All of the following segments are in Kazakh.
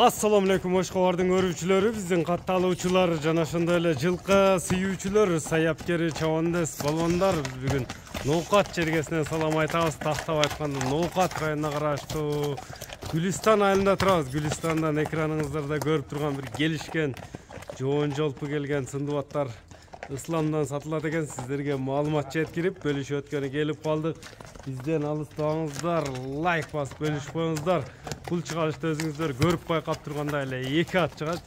Assalamu alaikum Oshqobardyň örüçleri, biziň kattalyçylar, jana şonda ele жылкы сүйүүчүлөр, саяпкери, чабанdes, балбандар бүгүн Ноокат чергесинен салам айтабыз. Тактап айтканда Ноокат районуна караштуу Гүлистан айылында турабыз. Гүлистандан экраныңыздарда көрүп турган бир келишкен жоон жолпу келген сындыбаттар ысламдан сатылат экен. Сиздерге маалымат жеткирип, бөлүшүп өткөнү келип калдык. Бизден алыстабаңыздар, лайк басып бөлүшүп коюңуздар. Бул чыгарышты өзүңүздөр көрүп байкап тургандай эле эки ат чыгат.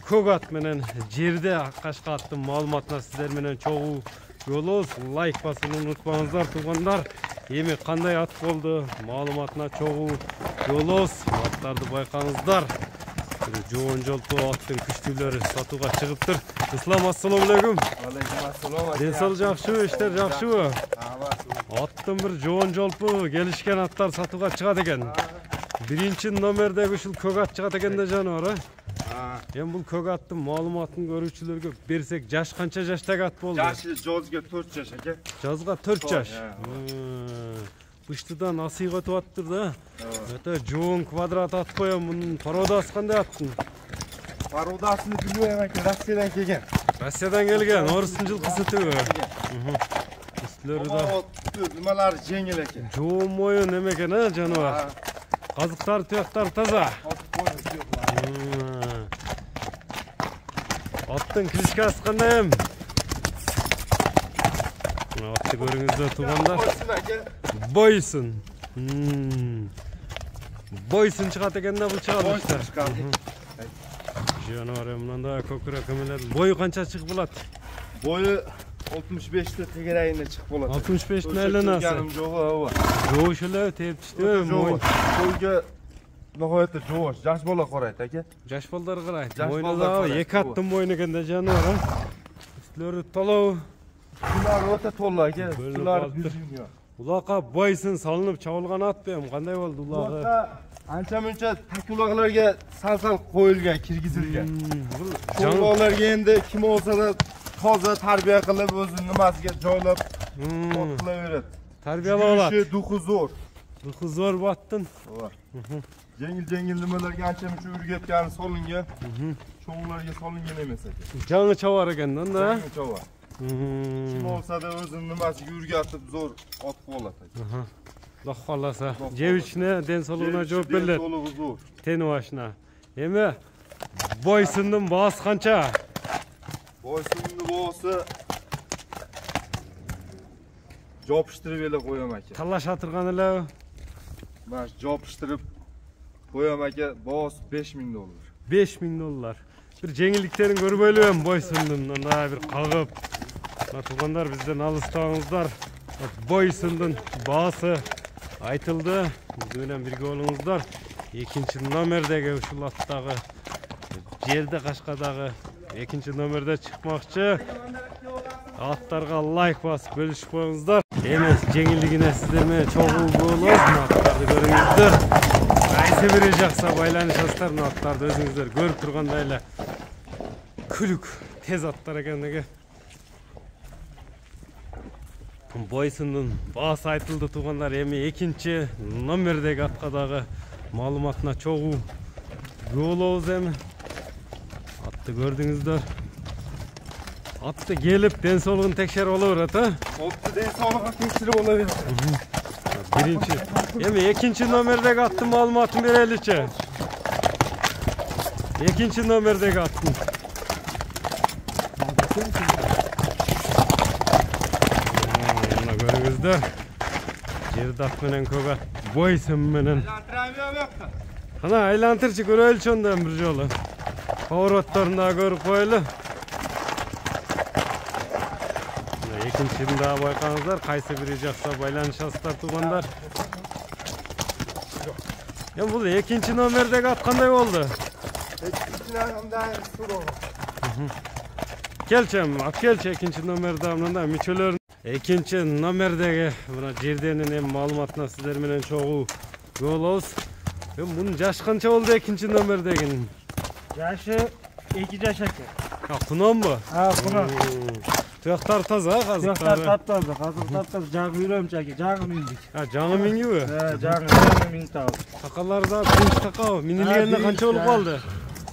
Көк ат менен жерде кашка аттын маалыматына сиздер менен чогуу жолубуз. Лайк басууну унутпаңыздар туугандар. Эми кандай ат болду? Маалыматына чогуу жолубуз. Аттарды байкаңыздар. Жоон жолпу аттын күчтүүлөрү сатууга чыгыптыр. Ислам, ассаламу алейкум. Алейкум ассалам. Ден жакшыбы, иштер жакшыбы? Аттын бир жоон жолпу келишкен аттар сатууга чыгат экен. Биринчи номердеги ушул көк ат чыгат экен да жаныбар, Эми бул көк аттын маалыматын көрүүчүлөргө берсек, жаш канча жаштагы ат болду? Жашы жозго 4 жаш экен. Жазга 4 жаш. Быштыдан асыйга өтүп аттыр да. Өтө жоон квадрат ат коем. Мунун породасы кандай аттын? Пародасын билбейм экен, Россиядан келген. Россиядан келген, орустун жылкысы түгү. Үстүлөрү да. Nimалар жеңил экен. Жоон моюн эме экен, жаныбар. Казыктар, туяктар таза. Аттын кличкасы кандай эм? Атты көрүңүздөр туугандар. Бойсун. Бойсун чыгат экен да, бул чыгат. Жаныбар мындай көкүрөк эмелер. Бою канча чыгып болот? Бою 65-те тегерайына чыгып болот. 65-тин айленасы. Жаным жогу. Жоош эле тептиштүү. Бойго нохоятта жоош, жаш бола карайт эке. Жаш балдар карайт. Мойнуда эки аттын мойну экен да жаныбар. Үстүлөрү толоо. Булар өтө толо эке. Булар биржиң. Улакка бойсун салынып чабылган ат бем, кандай болду улагы? Анча-мунча такулагларга сал-сал коюлган, киргизилген. Чоңголорго энди ким болсо да таза тарбия кылып, өзүнүн nimasiga joylап otlay berет. Тарбиялап алат. Жүрүшү духу зор. Духу зор баттын. Жеңил nimalarga ancha-muncha o'rgatgani solingan. Cho'nglarga solingan emas ekan. Жаңы чабар экен да. Жаңы чабар. Kim olsa da o'zining nimasiga o'rgatib zo'r ot bo'ladi. Alloh xolasa, jevishni, den sog'lig'ina javob beradi. Teni başına. Emi boysunun bağısı qancha? Boysunun bağısı jopishtirib ele qo'yam aka. Tallash atırgan ele. Mana jopishtirib qo'yam aka, bağısı $5000. $5000. Bir jengilliklerin görüp ölüyorum boysunun. Onda bir kalkıp. Tuğanlar bizden alыстağınızlar. Boysunun bağısı aytıldı. Bizden birge olunuzlar. İkinci nomerdeki uşul attagı jerde Kaşkadagı ikinci nomerde çıkmakçı. Atlarga like basıp bölüşüp koyuңuzдар. Emes жеңилдигине сиздер менен чогуу болобуз. Аттарды көрүңүздөр. Кайсы бири жакса байланышасыздар, аттарды өзүңүздөр көрүп тургандай эле күлүк тез аттар экендиги. Бойсунун баасы айтылды туугандар. Эми экинчи номердеги атка дагы маалыматына чогуу болобуз. Эми атты көрдүңүздөр. Atты gelip den soğluğunu tekşer ola berет, ha? Atты den soğluğunu tekşer ola berет. Birinci. Emi ikinci nomerdeki attın malumatını bereliçe. İkinci nomerdeki attın. Ana görüngüzдөр. Жерде ат менен көк ат, бойсун менен. Ana aylantırчы көрөлүчү ондан бир жолу. Повороттарын да көрүп коелу. Екіншini daha байқаңыздар, қайсы бірі жақса байланышасыздар туғандар. Енді бұл екінші номердегі ат қандай болды? Келчем, ат келче екінші номерде мынандай мүчөлөрүн. Екінші номердегі мына жерденин маалыматына сиздер менен чогуу болобуз. Bunun жаш канча болду екінші номердегинин? Жашы 2 жаш экен. Кунон бу? Кунон. Tuyaktар taza Tuyaktар kazıkları. taptaza, kazık taptaza, jağı yürüyorum çaki, jağı mindik. Ha canı min gibi. Jağı mindik tabi. Takalları da birinci taka. Minilgenine kança olup kaldı.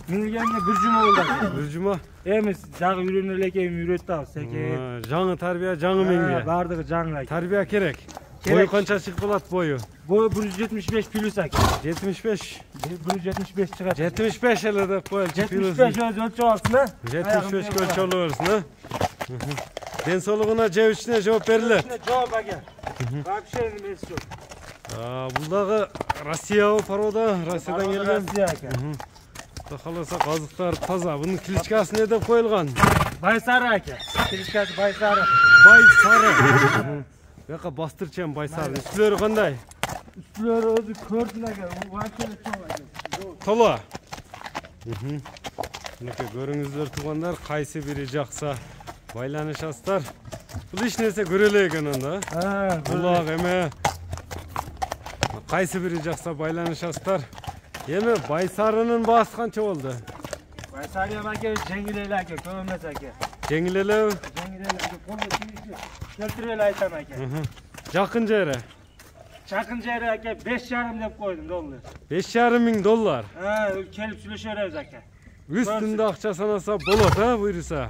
Minilgenge bir cuma oldu. Bir cuma. Emis jağı yürünürleke yürüttü abi, seke. Canı terbiye canı minge. Bardığı jağı. Terbiye kerek. Kerek. Boyu kança çıkılat boyu. Boyu 175 plus aki. 75. 175 çıkar. 75 ele de koyal. 75 öz ölçü olsun ha. 75 ölçü olursun ha. Den soluğuna C3'üne cevap verirler. Cevap aki. Bak bir şey demesi yok. Buradaki Rusya paroda, Rusya'dan gelgen. Rusya aki. Kalırsa kazıklar taza. Bunun kiliçkası ne de koyulgan? Baysarı aki. Kiliçkası Baysarı. Bay sarı. Yaka bastırçam bay sarı. Üstleri kanday? Üstleri özü kördün aki. Bu vaktiyle çok aki. Tola. Neke görüңүздөр тугандар, кайсы бири жакса байланышасыздар. Бул эч нерсе көрөлө экен анда. Булак эме. Кайсы бири жакса байланышасыздар. Эми Байсарынын баасы канча болду? Baysarıya aki jengileli aki. Kömez aki. Жеңил элеби? Jengileli aki. Kolu tüyüşü. Keltireli aytan aki. Жакын жери. Çakın jeri aki 5,5 dep koydum dollar. 5,5 ming dollar. Kelip süleşörüz aki. Üstünde акча санаса болот, ha буйруса.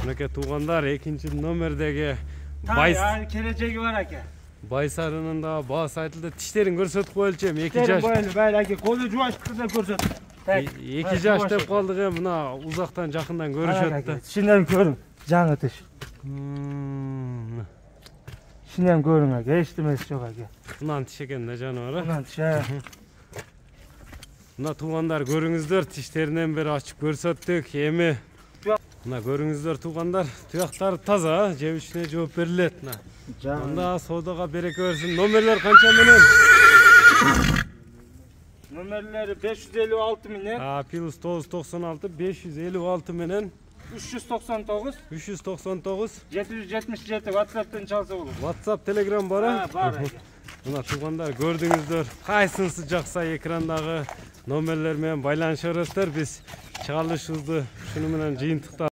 Мынакей туугандар, экинчи номердеги Geleceği var aki. Байсарынын да баасы айтылды. Тиштерин көрсөтүп коелучу эми 2 Derim жаш. böyle böyle aki. Kolu cuvaş kızı görsün. 2 жаш деп калдык эми мына узактан жакындан көрүшөт да. Şimdiden görün. Can atış. Şimdiden görün aki. Hiç demesi çok aki. Мынаны тиш экен да жаныбар. Ulan şey. Мына туугандар көрүңүздөр, тиштеринен бери ачып көрсөттүк. Эми мына көрүңүздөр туугандар, туяктары таза, жебишине жооп берилет. Анда соодага береке берсин. Номерлер канча менен? Numaraları 556 milyon. Plus 996 556 менен 399 399 777 WhatsApp'tan çalsa olur. WhatsApp, Telegram бар. Var. Мына туугандар көрдүңүздөр, кайсынысы жакса экрандагы номерлер менен байланыша бересиздер. Биз чыгарылышыбызды шуну менен жыйынтыктап